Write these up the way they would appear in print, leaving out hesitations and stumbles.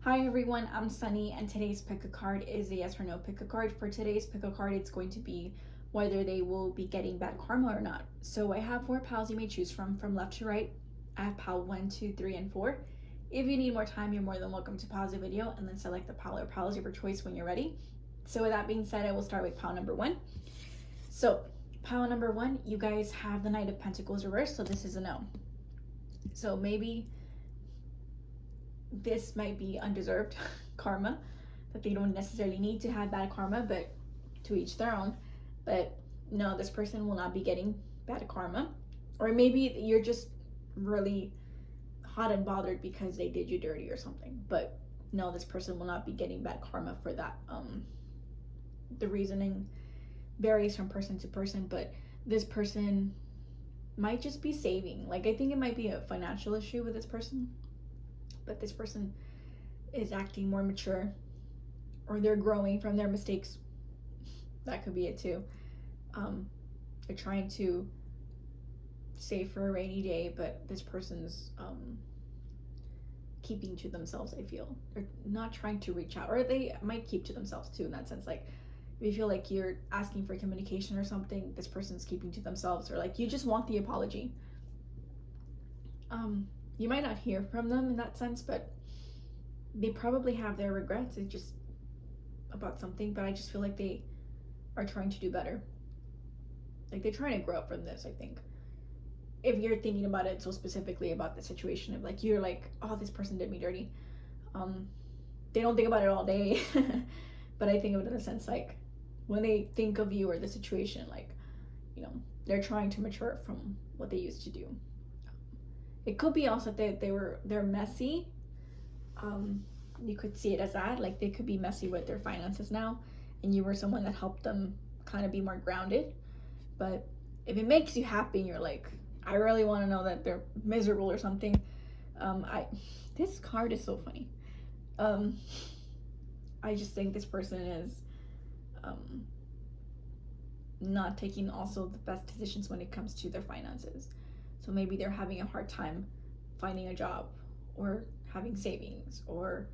Hi everyone, I'm Sunny, and today's pick a card is a yes or no pick a card. For today's pick a card, it's going to be whether they will be getting bad karma or not. So I have 4 piles you may choose from left to right. I have pile 1, 2, 3, and 4. If you need more time, you're more than welcome to pause the video and then select the pile or piles of your choice when you're ready. So with that being said, I will start with pile number 1. So pile number 1, you guys have the Knight of Pentacles reversed, so this is a no. So maybe this might be undeserved karma, that they don't necessarily need to have bad karma, but to each their own. But no, this person will not be getting bad karma. Or maybe you're just really hot and bothered because they did you dirty or something. But no, this person will not be getting bad karma for that. The reasoning varies from person to person, but this person might just be saving. Like, I think it might be a financial issue with this person, but this person is acting more mature, or they're growing from their mistakes. That could be it too. They're trying to save for a rainy day, but this person's keeping to themselves. I feel they're not trying to reach out, or they might keep to themselves too, in that sense. Like, if you feel like you're asking for communication or something, this person's keeping to themselves, or like you just want the apology. You might not hear from them in that sense, but they probably have their regrets. It's just about something, but I just feel like they are trying to do better. Like, they're trying to grow up from this, I think. If you're thinking about it so specifically about the situation of like, you're like, oh, this person did me dirty. They don't think about it all day, but I think of it in a sense like when they think of you or the situation, like, they're trying to mature from what they used to do. It could be also that they're messy. You could see it as that, like they could be messy with their finances now, and you were someone that helped them kind of be more grounded. But if it makes you happy and you're like, I really want to know that they're miserable or something, this card is so funny. I just think this person is not taking also the best decisions when it comes to their finances. So maybe they're having a hard time finding a job, or having savings, or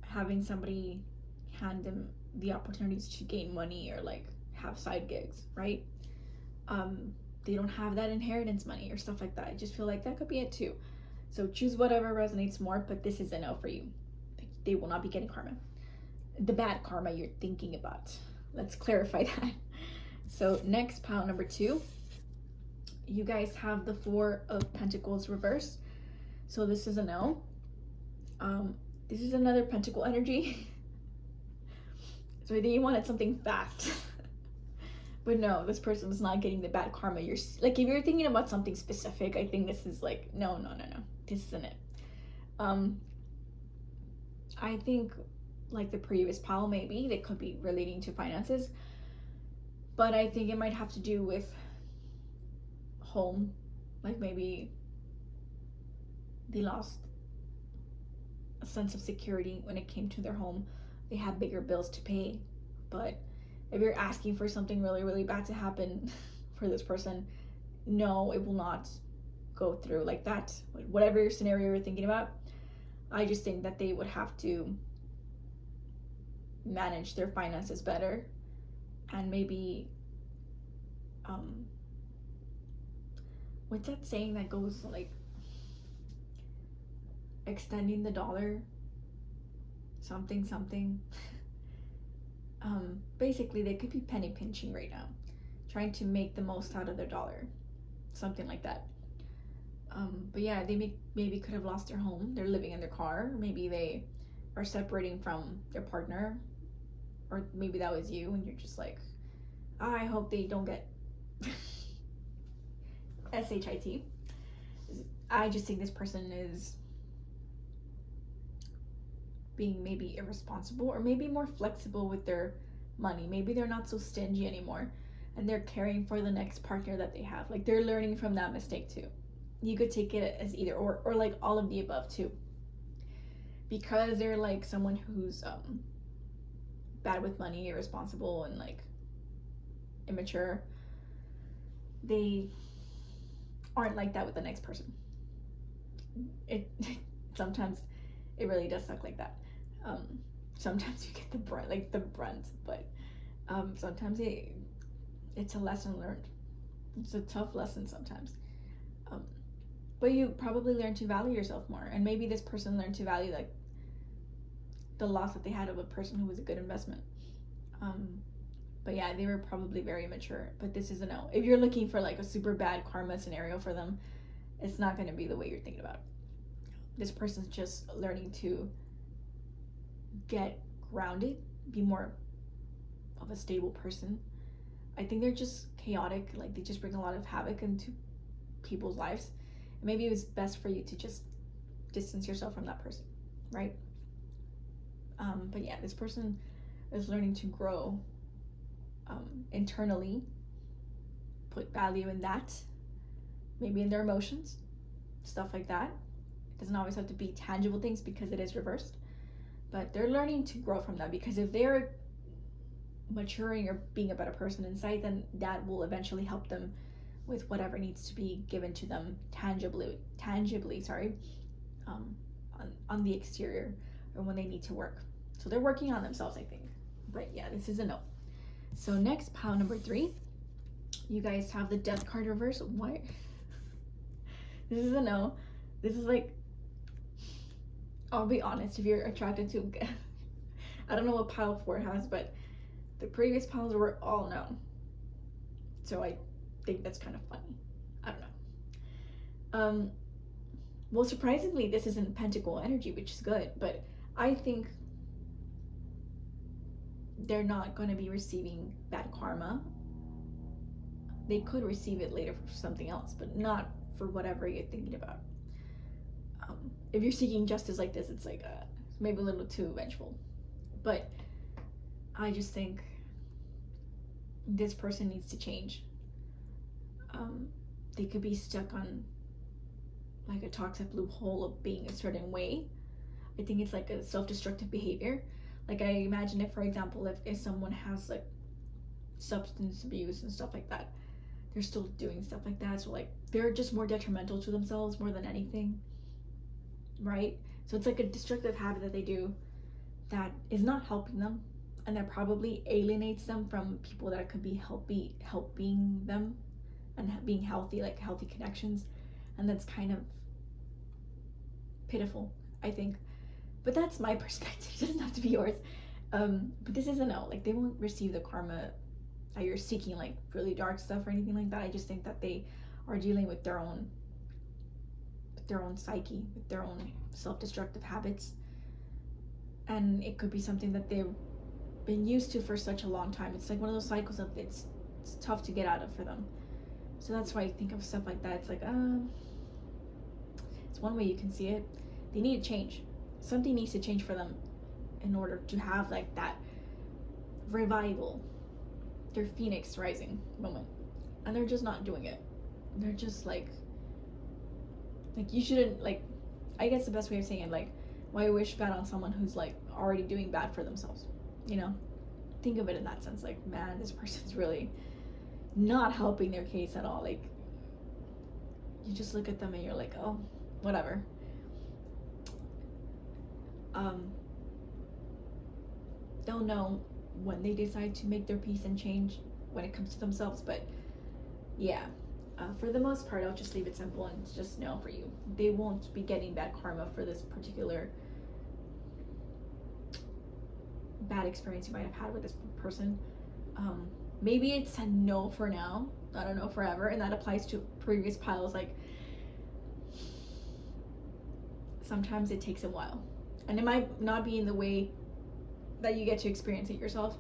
having somebody hand them the opportunities to gain money, or like have side gigs, right? They don't have that inheritance money or stuff like that. I just feel like that could be it too. So choose whatever resonates more, but this is a no for you. They will not be getting karma. The bad karma you're thinking about. Let's clarify that. So next, pile number 2. You guys have the 4 of Pentacles reversed. So this is a no. This is another pentacle energy. So I think you wanted something fast. But no, this person is not getting the bad karma. You're like, if you're thinking about something specific, I think this is like, no. This isn't it. I think like the previous pile, maybe they could be relating to finances, but I think it might have to do with home. Like, maybe they lost a sense of security when it came to their home. They have bigger bills to pay. But if you're asking for something really, really bad to happen for this person, no, it will not go through like that. Whatever scenario you're thinking about, I just think that they would have to manage their finances better, and maybe what's that saying that goes like, extending the dollar, something basically they could be penny pinching right now, trying to make the most out of their dollar, something like that. But yeah, they maybe could have lost their home. They're living in their car. Maybe they are separating from their partner, or maybe that was you and you're just like, I hope they don't get SHIT. I just think this person is being maybe irresponsible, or maybe more flexible with their money. Maybe they're not so stingy anymore, and they're caring for the next partner that they have. Like, they're learning from that mistake too. You could take it as either or like all of the above too, because they're like someone who's bad with money, irresponsible, and like immature. They aren't like that with the next person. It sometimes It really does suck like that. Um, Sometimes you get the brunt, but sometimes it's a lesson learned. It's a tough lesson sometimes. Um, but you probably learn to value yourself more, and maybe this person learned to value like the loss that they had of a person who was a good investment. Um, but yeah, they were probably very mature. But this is a no. If you're looking for like a super bad karma scenario for them, it's not going to be the way you're thinking about it. This person's just learning to get grounded, be more of a stable person. I think they're just chaotic. Like they just bring a lot of havoc into people's lives. And maybe it was best for you to just distance yourself from that person, right? But yeah, this person is learning to grow internally, put value in that, maybe in their emotions, stuff like that. It doesn't always have to be tangible things because it is reversed, but they're learning to grow from that, because if they're maturing or being a better person inside, then that will eventually help them with whatever needs to be given to them tangibly, um, on the exterior, or when they need to work. So they're working on themselves, I think. But yeah, this is a no. So next, pile number 3, you guys have the death card reverse. Why? This is a no. This is like, I'll be honest, if you're attracted to, I don't know what pile 4 has, but the previous piles were all no. So I think that's kind of funny. I don't know. Well, surprisingly, this isn't pentacle energy, which is good, but I think they're not going to be receiving bad karma. They could receive it later for something else, but not for whatever you're thinking about. If you're seeking justice like this, it's like maybe a little too vengeful. But I just think this person needs to change. They could be stuck on like a toxic loophole of being a certain way. I think it's like a self-destructive behavior. Like I imagine if, for example, if someone has like substance abuse and stuff like that, they're still doing stuff like that. So like they're just more detrimental to themselves more than anything, right? So it's like a destructive habit that they do that is not helping them, and that probably alienates them from people that could be helping them and being healthy, like healthy connections. And that's kind of pitiful, I think. But that's my perspective. It doesn't have to be yours. But this is a no. Like they won't receive the karma that you're seeking, like really dark stuff or anything like that. I just think that they are dealing with their own psyche, with their own self-destructive habits, and it could be something that they've been used to for such a long time. It's like one of those cycles that it's tough to get out of for them. So that's why I think of stuff like that. It's like it's one way you can see it. They need to change. Something needs to change for them in order to have like that revival, their phoenix rising moment, and they're just not doing it. They're just like you shouldn't, like, I guess the best way of saying it, like, why wish bad on someone who's like already doing bad for themselves, you know? Think of it in that sense, like, man, this person's really not helping their case at all. Like, you just look at them and you're like, oh, whatever. They'll know when they decide to make their peace and change when it comes to themselves. But yeah, for the most part, I'll just leave it simple and just no for you. They won't be getting bad karma for this particular bad experience you might have had with this person. Maybe it's a no for now, I don't know, forever, and that applies to previous piles. Like, sometimes it takes a while, and it might not be in the way that you get to experience it yourself.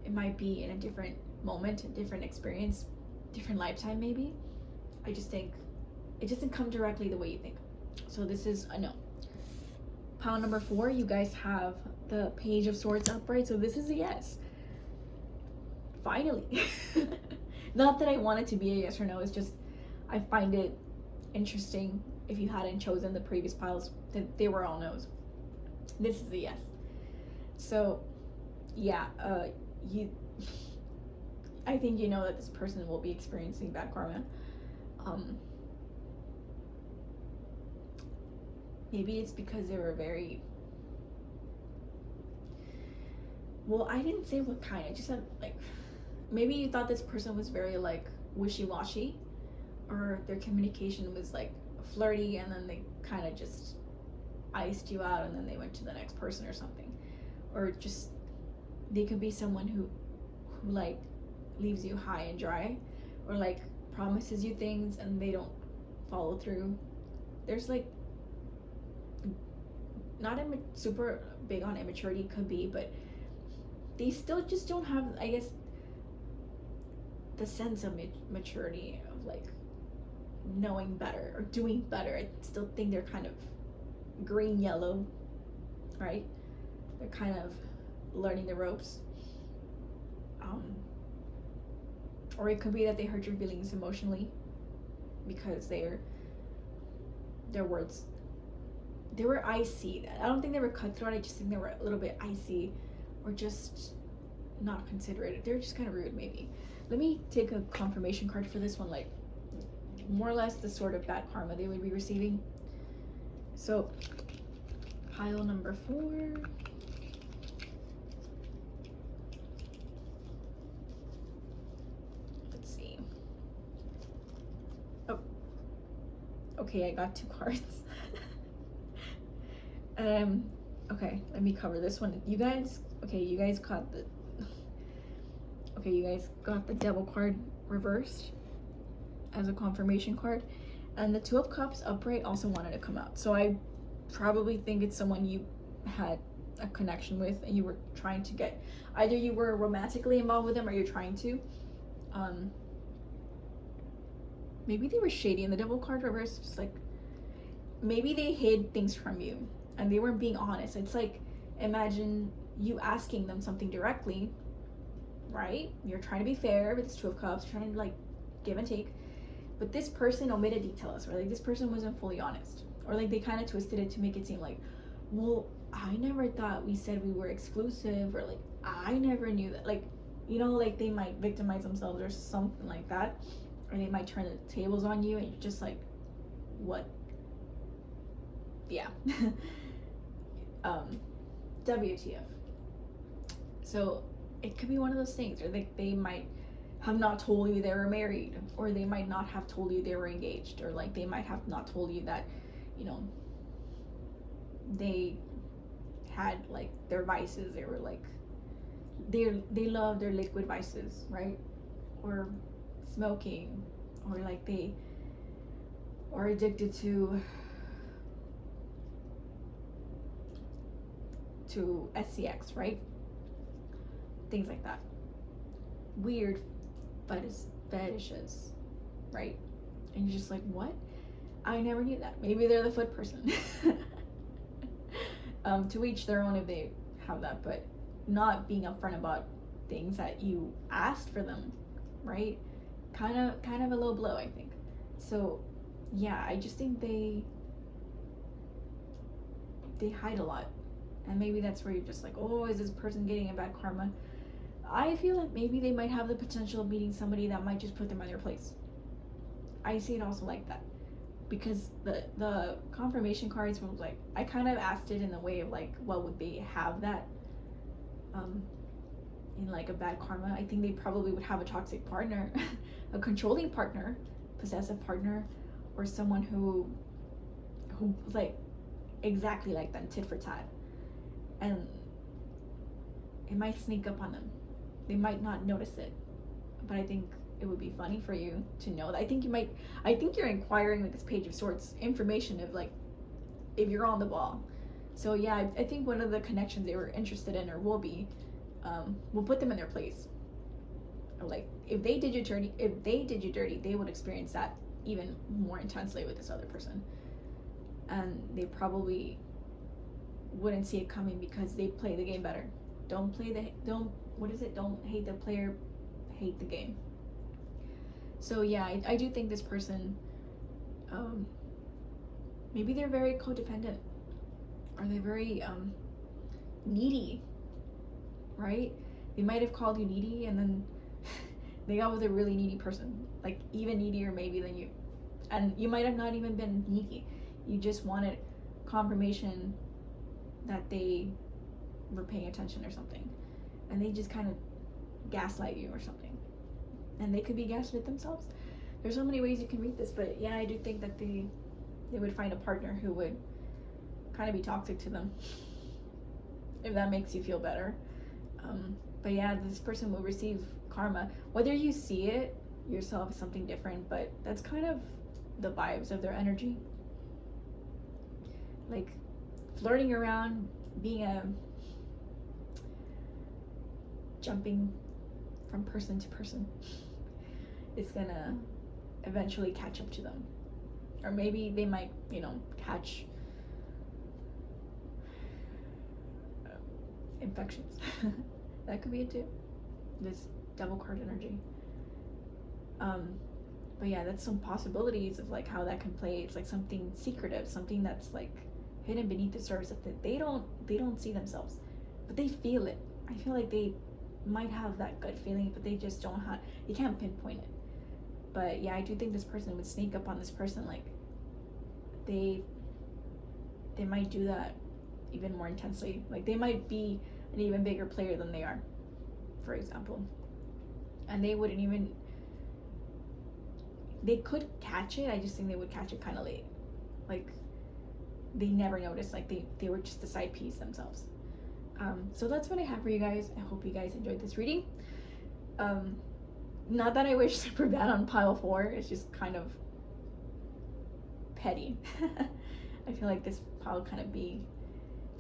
It might be in a different moment, a different experience, different lifetime maybe. I just think it doesn't come directly the way you think. So this is a no. Pile number 4, you guys have the Page of Swords upright, so this is a yes. Finally. Not that I want it to be a yes or no, it's just I find it interesting if you hadn't chosen the previous piles that they were all no's. This is a yes. So yeah, I think you know that this person will be experiencing bad karma. Maybe it's because they were very well, I didn't say what kind. I just said like maybe you thought this person was very like wishy-washy, or their communication was like flirty, and then they kind of just iced you out and then they went to the next person or something. Or just they could be someone who like leaves you high and dry, or like promises you things and they don't follow through. There's like not super big on immaturity, could be, but they still just don't have, I guess, the sense of maturity of like knowing better or doing better. I still think they're kind of green yellow, right? They're kind of learning the ropes. Or it could be that they hurt your feelings emotionally because their words, they were icy. I don't think they were cutthroat. I just think they were a little bit icy, or just not considerate. They're just kind of rude, maybe. Let me take a confirmation card for this one, like more or less the sort of bad karma they would be receiving. So pile number 4. Let's see. Oh, okay, I got 2 cards. Okay, let me cover this one. You guys got the Devil card reversed as a confirmation card, and the 2 of Cups upright also wanted to come out. So I probably think it's someone you had a connection with and you were trying to get, either you were romantically involved with them or you're trying to. Maybe they were shady, and the Devil card reversed, just like maybe they hid things from you and they weren't being honest. It's like, imagine you asking them something directly, right? You're trying to be fair with this 2 of Cups, trying to like give and take, but this person omitted details, or like this person wasn't fully honest, or like they kind of twisted it to make it seem like, well, I never thought we said we were exclusive, or like I never knew that, like, you know, like they might victimize themselves or something like that, or they might turn the tables on you and you're just like, what? Yeah. WTF. So it could be one of those things, or they might have not told you they were married, or they might not have told you they were engaged, or like they might have not told you that, you know, they had like their vices. They were like, they love their liquid vices, right? Or smoking, or like they are addicted to SCX, right? Things like that. Weird fetishes, right? And you're just like, what? I never knew that. Maybe they're the foot person. To each their own if they have that, but not being upfront about things that you asked for them, right? Kind of a low blow, I think. So yeah, I just think they hide a lot. And maybe that's where you're just like, oh, is this person getting a bad karma? I feel like maybe they might have the potential of meeting somebody that might just put them in their place. I see it also like that. Because the confirmation cards was like, I kind of asked it in the way of like, what would they have that in like a bad karma? I think they probably would have a toxic partner, a controlling partner, possessive partner, or someone who was like exactly like them, tit for tat. And it might sneak up on them. They might not notice it, but I think it would be funny for you to know that. I think you're inquiring with this Page of Swords information of like, if you're on the ball. So yeah, I think one of the connections they were interested in, or will be, will put them in their place. Or like, if they did you dirty, they would experience that even more intensely with this other person. And they probably wouldn't see it coming because they play the game better. Don't hate the player, hate the game. So yeah, I do think this person, maybe they're very codependent, or they're very needy, right? They might have called you needy, and then they got with a really needy person, like even needier maybe than you, and you might have not even been needy. You just wanted confirmation that they were paying attention or something. and they just kind of gaslight you or something. And they could be gaslit themselves. There's so many ways you can read this, but yeah, I do think that they would find a partner who would kind of be toxic to them, if that makes you feel better. But yeah, this person will receive karma. Whether you see it yourself is something different, but that's kind of the vibes of their energy. Like flirting around, jumping from person to person is gonna eventually catch up to them. Or maybe they might, catch infections. That could be it too. This double card energy. But yeah, that's some possibilities of like how that can play. It's like something secretive, something that's like hidden beneath the surface that they don't see themselves, but they feel it. I feel like they might have that gut feeling, but they just don't have. You can't pinpoint it. But yeah, I do think this person would sneak up on this person. Like they might do that even more intensely. Like they might be an even bigger player than they are, for example, and they wouldn't even. They could catch it. I just think they would catch it kind of late. Like they never noticed. Like they were just the side piece themselves. So that's what I have for you guys. I hope you guys enjoyed this reading. Not that I wish super bad on pile 4. It's just kind of petty. I feel like this pile kind of be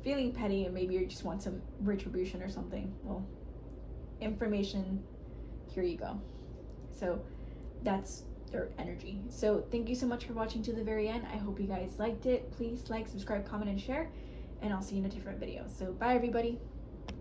feeling petty, and maybe you just want some retribution or something. Well, information, here you go. So that's their energy. So thank you so much for watching to the very end. I hope you guys liked it. Please like, subscribe, comment, and share, and I'll see you in a different video. So bye everybody.